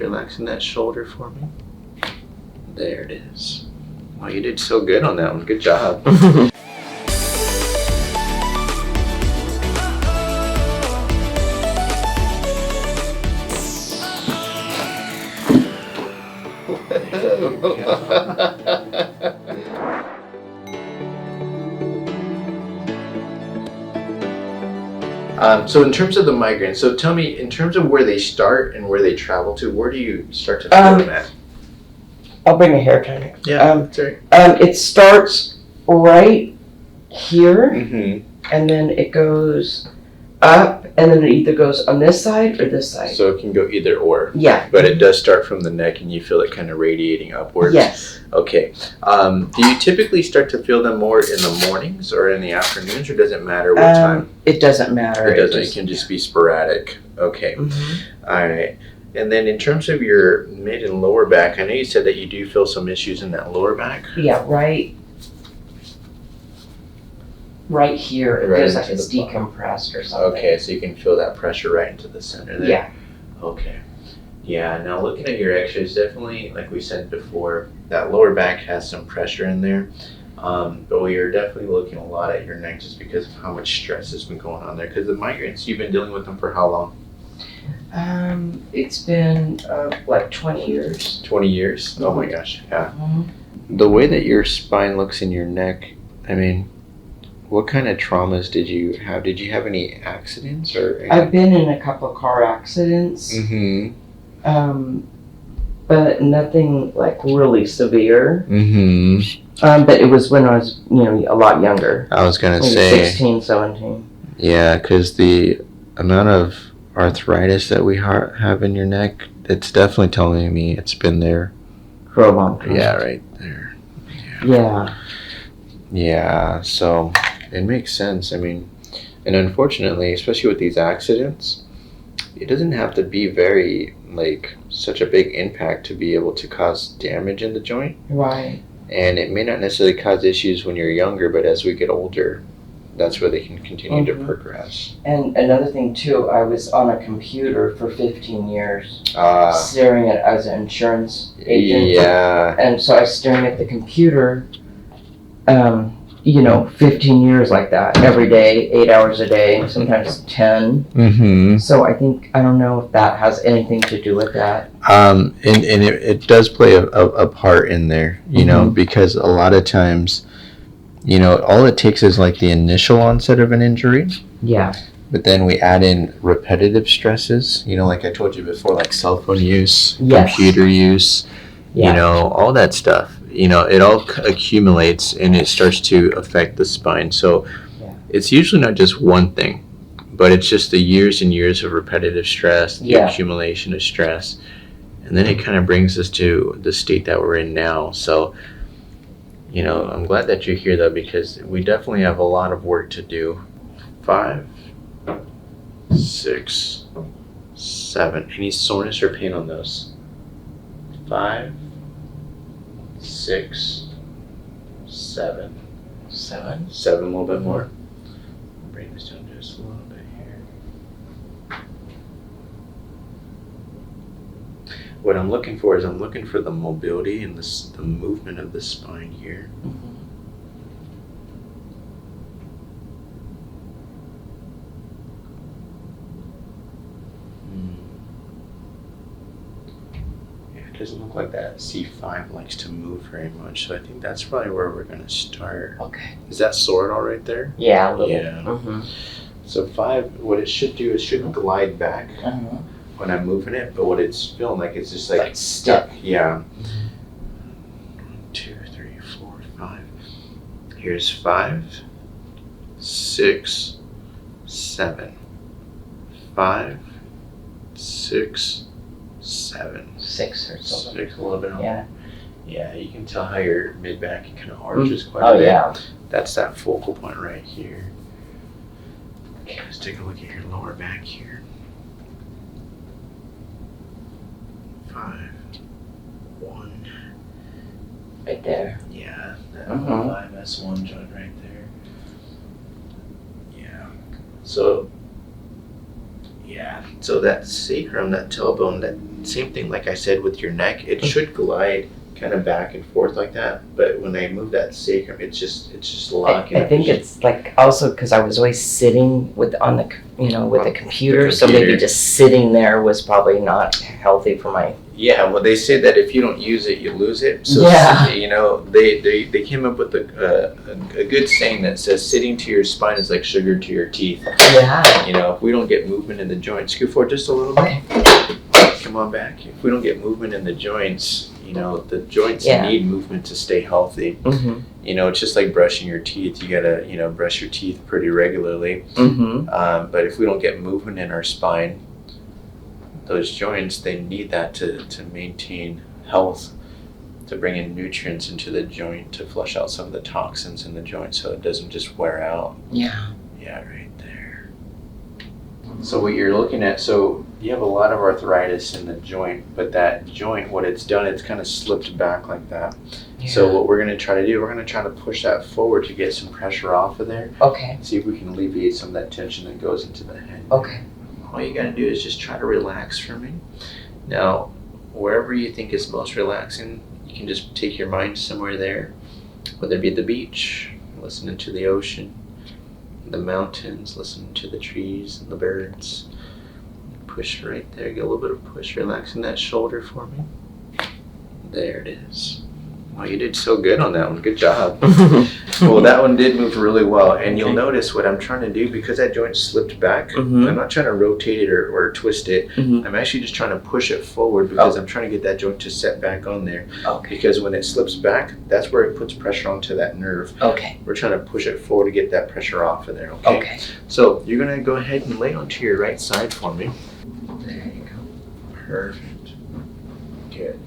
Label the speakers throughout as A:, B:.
A: Relaxing that shoulder for me. There it is. Wow, you did so good on that one. Good job. So in terms of the migraine, so tell me, in terms of where they start and where they travel to, where do you start to feel them at?
B: I'll bring a hair tonic.
A: Yeah, that's right.
B: It starts right here,
A: Mm-hmm.
B: and then it goes up, and then it either goes on this side or this side.
A: So it can go either or.
B: Yeah.
A: But it does start from the neck, and you feel it kind of radiating upwards.
B: Yes.
A: Okay. Do you typically start to feel them more in the mornings or in the afternoons, or does it matter what time?
B: It doesn't matter.
A: It doesn't. It can just be sporadic. Okay.
B: Mm-hmm.
A: All right. And then in terms of your mid and lower back, I know you said that you do feel some issues in that lower back.
B: Yeah, right here. It
A: Right
B: feels like
A: into
B: it's
A: the bottom.
B: decompressed or something.
A: Okay, so you can feel that pressure right into the center there.
B: Yeah.
A: Okay. Yeah, now looking at your x-rays, definitely, like we said before, that lower back has some pressure in there. But we are definitely looking a lot at your neck just because of how much stress has been going on there. Because the migraines, you've been dealing with them for how long?
B: It's been like 20 years.
A: 20 years? Oh my gosh, yeah.
B: Mm-hmm.
A: The way that your spine looks in your neck, I mean, what kind of traumas did you have? Did you have any accidents or anything?
B: I've been in a couple of car accidents.
A: Mm-hmm.
B: But nothing like really severe.
A: Mm-hmm.
B: But it was when I was, a lot younger.
A: I was gonna
B: Maybe
A: say
B: 16, 17.
A: Yeah, because the amount of arthritis that we have in your neck, it's definitely telling me it's been there.
B: For a long time.
A: Yeah, right there.
B: Yeah.
A: Yeah, so it makes sense. I mean, and unfortunately, especially with these accidents, it doesn't have to be such a big impact to be able to cause damage in the joint.
B: Right.
A: And it may not necessarily cause issues when you're younger, but as we get older, that's where they can continue to progress.
B: And another thing too, I was on a computer for 15 years, staring at as an insurance agent.
A: Yeah.
B: And so I was staring at the computer, 15 years like that, every day, 8 hours a day, sometimes 10.
A: Mm-hmm.
B: So I don't know if that has anything to do with that.
A: And it does play a part in there, because a lot of times, all it takes is like the initial onset of an injury.
B: Yeah.
A: But then we add in repetitive stresses, like I told you before, like cell phone use,
B: Yes.
A: computer use,
B: Yeah.
A: all that stuff. It all accumulates and it starts to affect the spine. So It's usually not just one thing, but it's just the years and years of repetitive stress, the accumulation of stress. And then it kind of brings us to the state that we're in now. So, I'm glad that you're here though, because we definitely have a lot of work to do. 5, 6, 7. Any soreness or pain on those? 5, 6, 7. 7? 7, a little bit more. Bring this down just a little bit here. What I'm looking for is the mobility and the movement of the spine here.
B: Mm-hmm.
A: It doesn't look like that C5 likes to move very much, so I think that's probably where we're going to start.
B: Okay.
A: Is that sore at all right there?
B: Yeah, a little.
A: Yeah.
B: Mm-hmm.
A: So 5, what it should do is shouldn't glide back when I'm moving it, but what it's feeling like it's just like stuck. Yeah. 1, 2, 3, 4, 5. Here's 5, 6, 7. 5, 6, 7.
B: 6 or something.
A: 6, a little bit more.
B: Yeah.
A: Yeah, you can tell how your mid back kind of arches quite a
B: Oh
A: bit.
B: yeah.
A: That's that focal point right here. Okay, let's take a look at your lower back here. 5, 1.
B: Right there.
A: Yeah, that 5S1 joint right there. Yeah. So, yeah,
B: Yeah.
A: So that sacrum, that tailbone, that same thing like I said with your neck, it should glide kind of back and forth like that. But when I move that sacrum, it's just locking.
B: I think it's like also because I was always sitting with the computer, so maybe just sitting there was probably not healthy for my.
A: Yeah, well, they say that if you don't use it, you lose it. So, they came up with a good saying that says sitting to your spine is like sugar to your teeth.
B: Yeah.
A: If we don't get movement in the joints, scoot forward just a little bit. Come on back. If we don't get movement in the joints, the joints need movement to stay healthy.
B: Mm-hmm.
A: It's just like brushing your teeth. You gotta, brush your teeth pretty regularly.
B: Mm-hmm.
A: But if we don't get movement in our spine, those joints, they need that to maintain health, to bring in nutrients into the joint, to flush out some of the toxins in the joint so it doesn't just wear out.
B: Yeah.
A: Yeah, right there. So what you're looking at, so you have a lot of arthritis in the joint, but that joint, what it's done, it's kind of slipped back like that. Yeah. So what we're going to try to do, we're going to try to push that forward to get some pressure off of there.
B: Okay.
A: See if we can alleviate some of that tension that goes into the head.
B: Okay.
A: All you got to do is just try to relax for me. Now, wherever you think is most relaxing, you can just take your mind somewhere there, whether it be the beach, listening to the ocean, the mountains, listening to the trees and the birds. Push right there, get a little bit of push, relaxing that shoulder for me. There it is. Wow, you did so good on that one. Good job. Well, that one did move really well. And you'll notice what I'm trying to do, because that joint slipped back, I'm not trying to rotate it or twist it. I'm actually just trying to push it forward because I'm trying to get that joint to set back on there.
B: Okay.
A: Because when it slips back, that's where it puts pressure onto that nerve.
B: Okay.
A: We're trying to push it forward to get that pressure off of there, okay? So you're going to go ahead and lay onto your right side for me. There you go. Perfect. Good.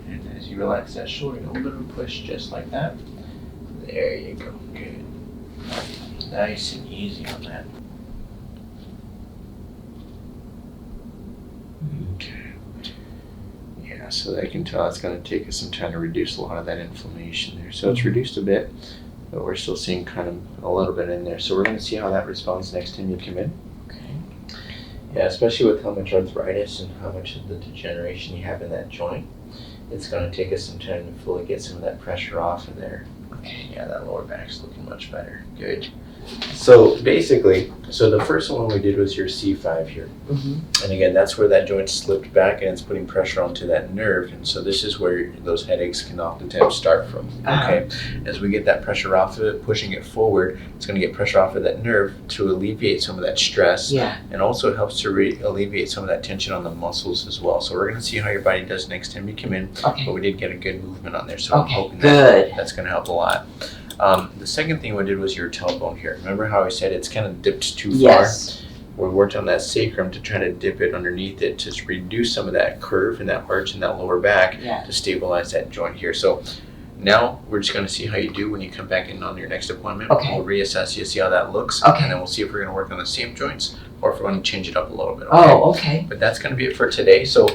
A: And as you relax that shoulder, a little bit of a push just like that. There you go. Good. Nice and easy on that. Okay. Yeah, so I can tell it's going to take us some time to reduce a lot of that inflammation there. So it's reduced a bit, but we're still seeing kind of a little bit in there. So we're going to see how that responds next time you come in. Yeah, especially with how much arthritis and how much of the degeneration you have in that joint. It's going to take us some time to fully get some of that pressure off of there. Okay, yeah, that lower back's looking much better. Good. So basically, the first one we did was your C5 here. And again, that's where that joint slipped back and it's putting pressure onto that nerve. And so this is where those headaches can oftentimes start from. Okay. As we get that pressure off of it, pushing it forward, it's going to get pressure off of that nerve to alleviate some of that stress. Yeah. And also helps to alleviate some of that tension on the muscles as well. So we're going to see how your body does next time you come in. Okay. But we did get a good movement on there. So I'm hoping that's going to help a lot. The second thing we did was your tailbone here. Remember how I said it's kind of dipped too far? Yes. We worked on that sacrum to try to dip it underneath it to reduce some of that curve and that arch in that lower back to stabilize that joint here. So now we're just going to see how you do when you come back in on your next appointment. Okay. We'll reassess you, see how that looks. Okay. And then we'll see if we're going to work on the same joints or if we want to change it up a little bit. Okay? Oh, okay. But that's going to be it for today. So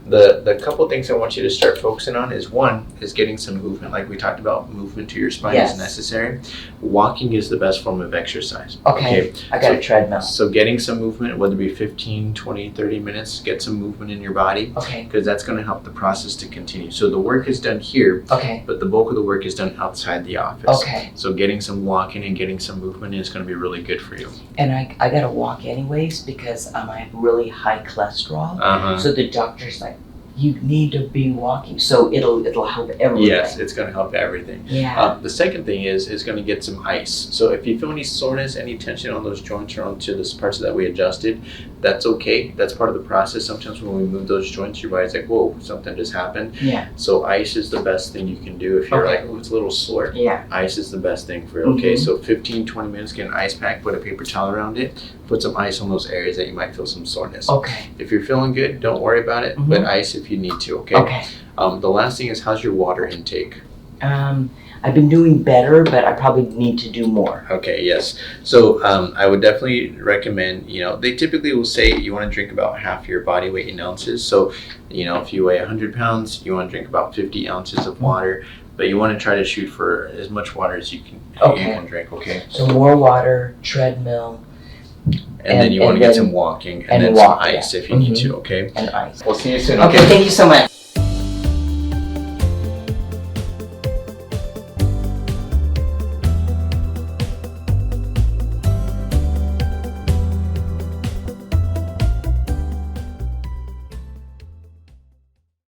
A: the couple things I want you to start focusing on is, one, is getting some movement. Like we talked about, movement to your spine is necessary. Walking is the best form of exercise. Okay. I got a treadmill. So getting some movement, whether it be 15, 20, 30 minutes, get some movement in your body. Okay. Because that's going to help the process to continue. So the work is done here. Okay. But the bulk of the work is done outside the office. Okay. So getting some walking and getting some movement is going to be really good for you. And I got to walk anyways because I have really high cholesterol. So the doctor's like, you need to be walking, so it'll help everything. Yes, it's going to help everything. Yeah. The second thing is going to get some ice. So if you feel any soreness, any tension on those joints or onto the parts that we adjusted, that's okay. That's part of the process. Sometimes when we move those joints, your body's like, whoa, something just happened. Yeah. So ice is the best thing you can do if you're like, oh, it's a little sore. Yeah. Ice is the best thing for you. Okay, so 15, 20 minutes, get an ice pack, put a paper towel around it, put some ice on those areas that you might feel some soreness. Okay. If you're feeling good, don't worry about it, but ice if you need to, okay? Okay. The last thing is, how's your water intake? I've been doing better, but I probably need to do more. Okay, yes. So I would definitely recommend, they typically will say you want to drink about half your body weight in ounces. So, if you weigh 100 pounds, you want to drink about 50 ounces of water, but you want to try to shoot for as much water as you can drink, okay? So more water, treadmill, And then you want to get some walking and then some ice if you need to, okay?
B: And ice.
A: We'll see you soon,
B: Okay, thank you so much.